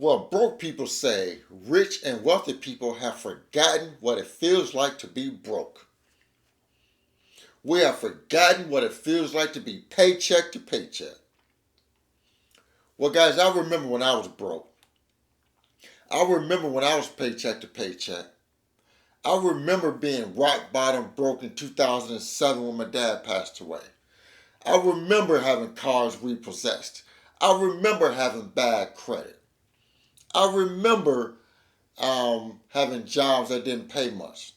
Well, broke people say rich and wealthy people have forgotten what it feels like to be broke. We have forgotten what it feels like to be paycheck to paycheck. Well, guys, I remember when I was broke. I remember when I was paycheck to paycheck. I remember being rock bottom broke in 2007 when my dad passed away. I remember having cars repossessed. I remember having bad credit. I remember having jobs that didn't pay much.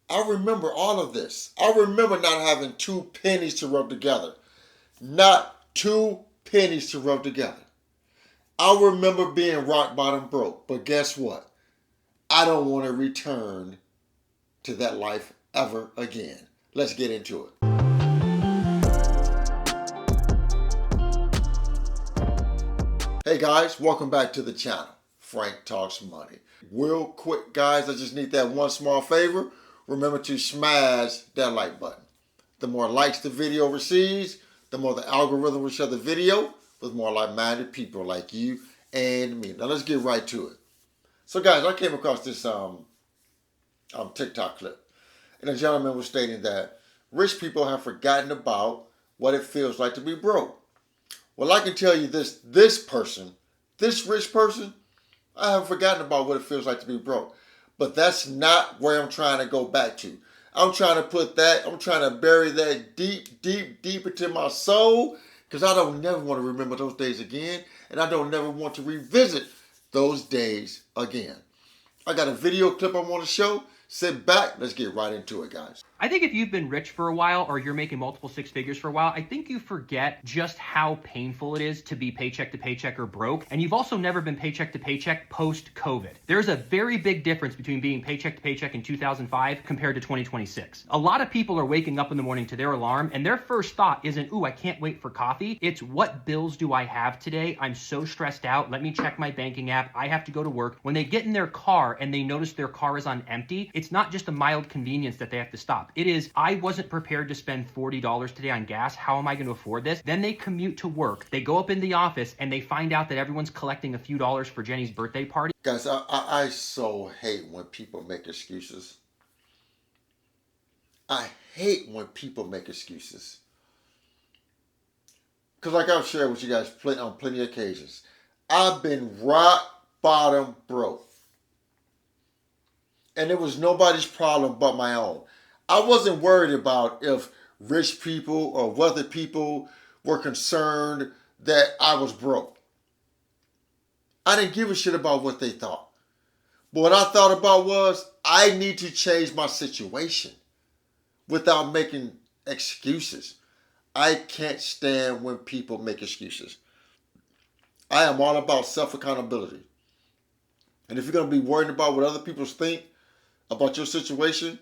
I remember all of this. I remember not having two pennies to rub together. Not two pennies to rub together. I remember being rock bottom broke. But guess what? I don't want to return to that life ever again. Let's get into it. Hey guys, welcome back to the channel. Frank Talks Money. Real quick, guys, I just need that one small favor. Remember to smash that like button. The more likes the video receives, the more the algorithm will share the video with more like-minded people like you and me. Now let's get right to it. So guys, I came across this TikTok clip. And a gentleman was stating that rich people have forgotten about what it feels like to be broke. Well, I can tell you this rich person, I have forgotten about what it feels like to be broke. But that's not where I'm trying to go back to. I'm trying to bury that deep into my soul, because I don't never want to remember those days again, and I don't never want to revisit those days again. I got a video clip I want to show. Sit back, let's get right into it, guys. I think if you've been rich for a while or you're making multiple six figures for a while, I think you forget just how painful it is to be paycheck to paycheck or broke. And you've also never been paycheck to paycheck post-COVID. There's a very big difference between being paycheck to paycheck in 2005 compared to 2026. A lot of people are waking up in the morning to their alarm and their first thought isn't, ooh, I can't wait for coffee. It's, what bills do I have today? I'm so stressed out. Let me check my banking app. I have to go to work. When they get in their car and they notice their car is on empty, it's not just a mild convenience that they have to stop. It is, I wasn't prepared to spend $40 today on gas. How am I going to afford this? Then they commute to work. They go up in the office and they find out that everyone's collecting a few dollars for Jenny's birthday party. Guys, I so hate when people make excuses. I hate when people make excuses. Because like I've shared with you guys on plenty of occasions, I've been rock bottom broke. And it was nobody's problem but my own. I wasn't worried about if rich people or wealthy people were concerned that I was broke. I didn't give a shit about what they thought. But what I thought about was, I need to change my situation without making excuses. I can't stand when people make excuses. I am all about self-accountability. And if you're going to be worried about what other people think about your situation,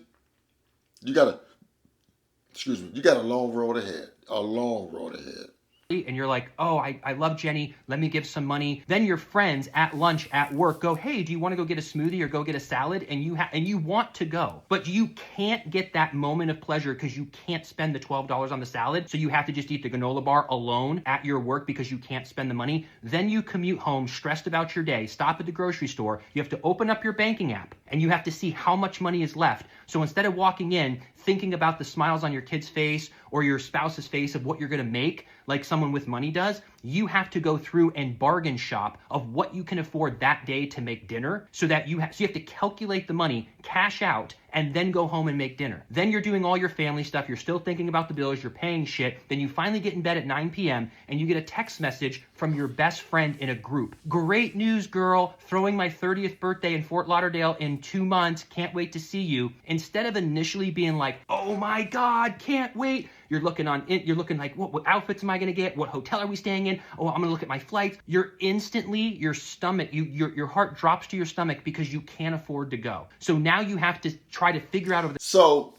you got a long road ahead. A long road ahead. And you're like, oh, I love Jenny. Let me give some money. Then your friends at lunch, at work go, hey, do you want to go get a smoothie or go get a salad? And you want to go, but you can't get that moment of pleasure because you can't spend the $12 on the salad. So you have to just eat the granola bar alone at your work because you can't spend the money. Then you commute home stressed about your day, stop at the grocery store. You have to open up your banking app and you have to see how much money is left. So instead of walking in thinking about the smiles on your kid's face or your spouse's face of what you're going to make, like someone with money does, you have to go through and bargain shop of what you can afford that day to make dinner, so that you have to calculate the money, cash out, and then go home and make dinner. Then you're doing all your family stuff, you're still thinking about the bills, you're paying shit, then you finally get in bed at 9 p.m. and you get a text message from your best friend in a group. Great news, girl, throwing my 30th birthday in Fort Lauderdale in 2 months, can't wait to see you. Instead of initially being like, oh my God, can't wait, you're looking like, what outfits am I gonna get? What hotel are we staying in? Oh, I'm gonna look at my flights. You're instantly, your stomach, your heart drops to your stomach because you can't afford to go. So now you have to try to figure out. So,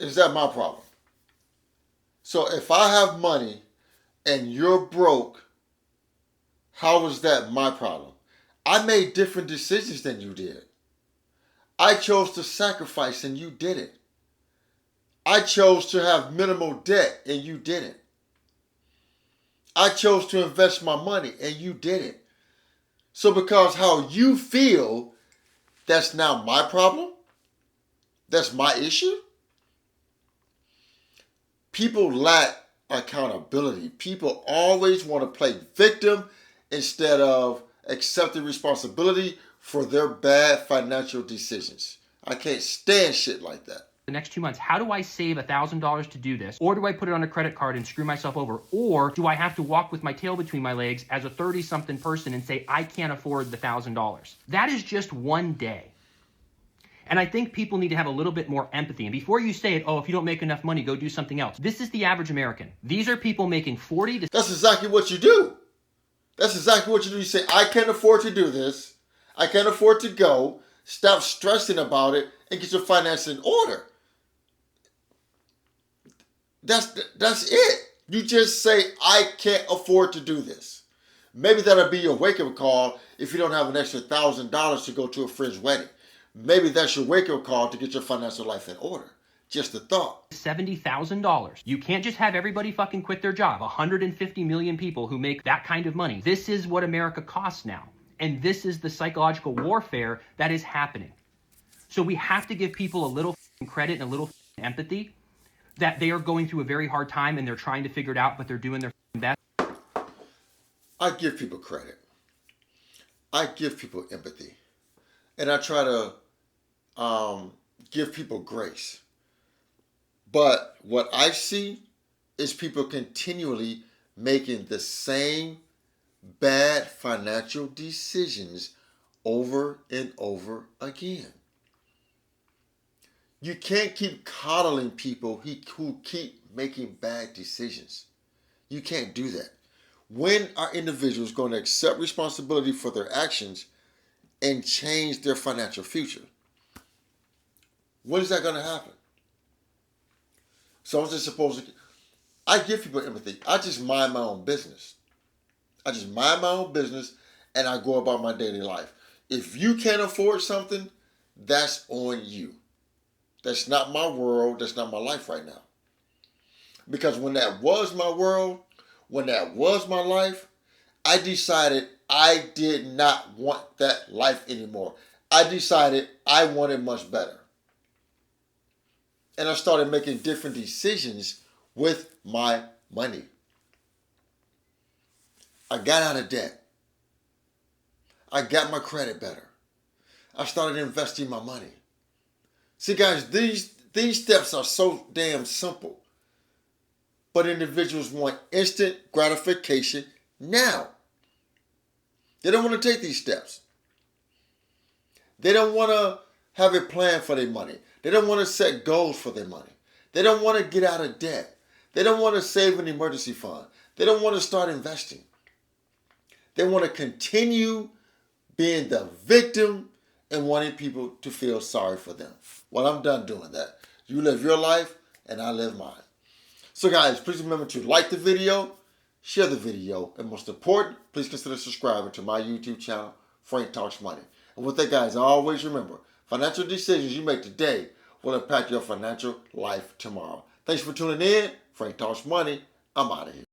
is that my problem? So if I have money and you're broke, how is that my problem? I made different decisions than you did. I chose to sacrifice and you didn't. I chose to have minimal debt and you didn't. I chose to invest my money and you didn't. So because how you feel, that's now my problem? That's my issue? People lack accountability. People always want to play victim instead of accepting responsibility for their bad financial decisions. I can't stand shit like that. The next 2 months, how do I save $1,000 to do this? Or do I put it on a credit card and screw myself over? Or do I have to walk with my tail between my legs as a 30-something person and say, I can't afford the $1,000? That is just one day. And I think people need to have a little bit more empathy. And before you say it, oh, if you don't make enough money, go do something else. This is the average American. These are people making 40 to... That's exactly what you do. That's exactly what you do. You say, I can't afford to do this. I can't afford to go. Stop stressing about it and get your finances in order. That's it. You just say, I can't afford to do this. Maybe that'll be your wake-up call if you don't have an extra $1,000 to go to a friend's wedding. Maybe that's your wake-up call to get your financial life in order. Just a thought. $70,000. You can't just have everybody fucking quit their job. 150 million people who make that kind of money. This is what America costs now. And this is the psychological warfare that is happening. So we have to give people a little credit and a little empathy that they are going through a very hard time and they're trying to figure it out, but they're doing their best. I give people credit. I give people empathy. And I try to give people grace. But what I see is people continually making the same bad financial decisions over and over again. You can't keep coddling people who keep making bad decisions. You can't do that. When are individuals going to accept responsibility for their actions and change their financial future? When is that going to happen? So I'm just supposed to... I give people empathy. I just mind my own business. I just mind my own business and I go about my daily life. If you can't afford something, that's on you. That's not my world. That's not my life right now. Because when that was my world, when that was my life, I decided I did not want that life anymore. I decided I wanted much better. And I started making different decisions with my money. I got out of debt. I got my credit better. I started investing my money. See, guys, these steps are so damn simple. But individuals want instant gratification now. They don't want to take these steps. They don't want to have a plan for their money. They don't want to set goals for their money. They don't want to get out of debt. They don't want to save an emergency fund. They don't want to start investing. They want to continue being the victim and wanting people to feel sorry for them. Well, I'm done doing that. You live your life and I live mine. So guys, please remember to like the video, share the video, and most important, please consider subscribing to my YouTube channel, Frank Talks Money. And with that, guys, always remember, financial decisions you make today will impact your financial life tomorrow. Thanks for tuning in. Frank Talks Money. I'm out of here.